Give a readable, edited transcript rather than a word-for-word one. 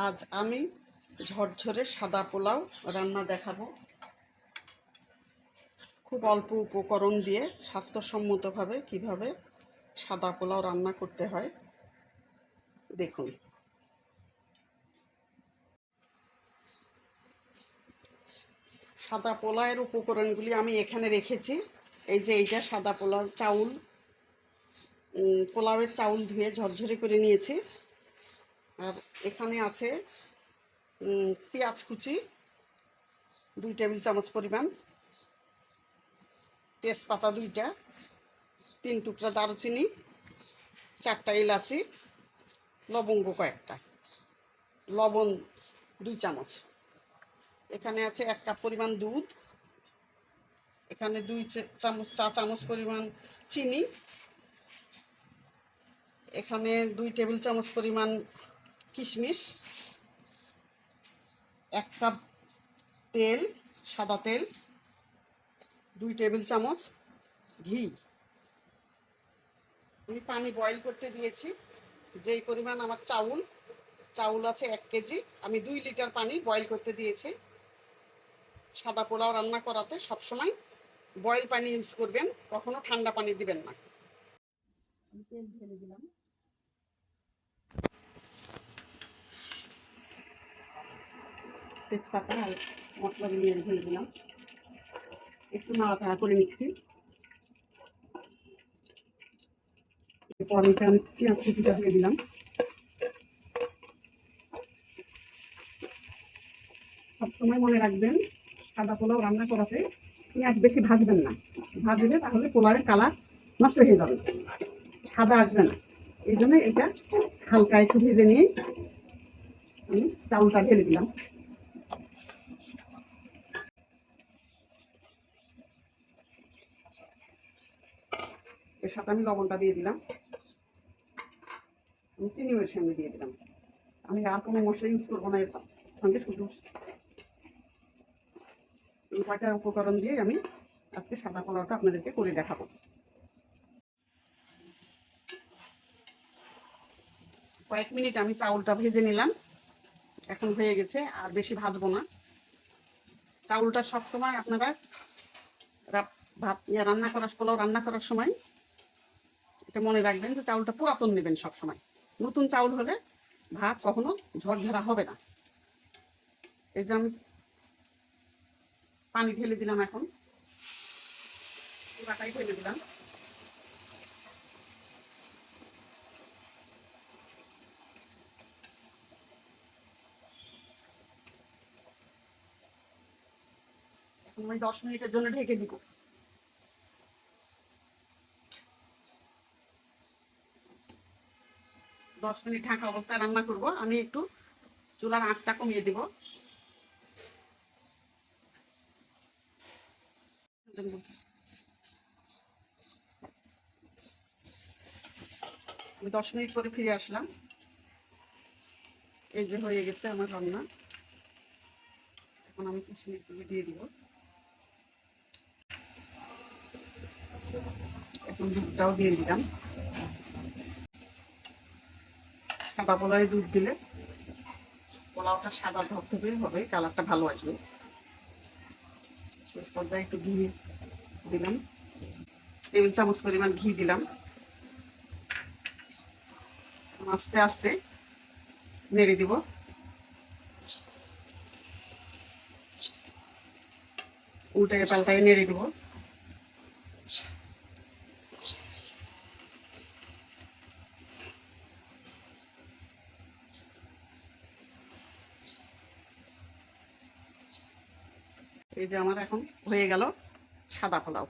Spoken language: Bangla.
আজ আমি ঝরঝরে সাদা পোলাও রান্না দেখাবো। খুব অল্প উপকরণ দিয়ে স্বাস্থ্যসম্মতভাবে কিভাবে সাদা পোলাও রান্না করতে হয় দেখুন। সাদা পোলাওয়ের উপকরণগুলি আমি এখানে রেখেছি। এই যে এইটা সাদা পোলাও চাউল, পোলাওয়ের চাউল ধুয়ে ঝরঝরে করে নিয়েছি। আর এখানে আছে পেঁয়াজ কুচি 2 টেবিল চামচ পরিমাণ, তেজপাতা 2টা, 3 টুকরা দারুচিনি, 4টা এলাচি, লবঙ্গ কয়েকটা, লবণ 2 চামচ। এখানে আছে 1 কাপ পরিমাণ দুধ, এখানে 2 চা চামচ পরিমাণ চিনি, এখানে 2 টেবিল চামচ পরিমাণ কিশমিশ, 1 কাপ তেল, সাদা তেল, 2 টেবিল চামচ ঘি। আমি পানি বয়েল করতে দিয়েছি। যেই পরিমাণ আমার চাউল আছে 1 কেজি, আমি 2 লিটার পানি বয়েল করতে দিয়েছি। সাদা পোলাও রান্না করাতে সবসময় বয়েল পানি ইউজ করবেন, কখনো ঠান্ডা পানি দিবেন না। আমি তেল ঢেলে দিলাম। তেজপাতা আর মশলা দিয়ে ঢেলে দিলাম। একটু নাড়াচাড়া করে নিচ্ছি। এরপর আমি পেঁয়াজ কুচিটা দিয়ে দিলাম। সবসময় মনে রাখবেন, সাদা পোলাও রান্না করাতে পেঁয়াজ বেশি ভাজবেন না। ভাজলে তাহলে পোলাওয়ের কালার নষ্ট হয়ে যাবে, সাদা আসবে না। এই জন্য এটা হালকা একটু ভেজে নিয়ে আমি চাউলটা ঢেলে দিলাম। এর সাথে আমি লবণটা দিয়ে দিলাম, আমি চিনি এর সঙ্গে দিয়ে দিলাম। আমি আর কোনো মশলা ইউজ করবো না, এর সঙ্গে শুধু এই কয়টা উপকরণ দিয়ে আমি আজকে সাদা পোলাওটা আপনাদেরকে করে দেখাবো। কয়েক মিনিট আমি চাউলটা ভেজে নিলাম, এখন হয়ে গেছে, আর বেশি ভাজবো না। চাউলটা সবসময় আপনারা ভাত পোলাও রান্না করার সময় এটা মনে রাখবেন যে চাউলটা পুরাতন নেবেন সবসময়। নতুন চাউল হলে ভাত কখনো ঝরঝরা হবে না। এই যে আমি পানি ঢেলে দিলাম, এখন পুরাটাই ঢেলে দিলাম। এখন আমি 10 মিনিটের জন্য ঢেকে দিব। 10 মিনিট ঢাকা অবস্থায় রান্না করব। আমি একটু চুলার আঁচটা কমিয়ে দিব। আমি 10 মিনিট পরে ফিরে আসলাম। এই যে হয়ে গেছে আমার রান্না। এখন আমি কিশমিশগুলো দিয়ে দিব। এখন দুধটাও দিয়ে দিলাম। সাদা পোলাওয়ে দুধ দিলে পোলাওটা সাদা ধবধবে হবে, কালারটা ভালো আসবে। শেষ পর্যায়ে একটু ঘি দিলাম, 1 টেবিল চামচ পরিমাণ ঘি দিলাম। আস্তে আস্তে নেড়ে দিব। উল্টায় পাল্টায় নেড়ে দিব। এই যে আমার এখন হয়ে গেল সাদা পোলাও।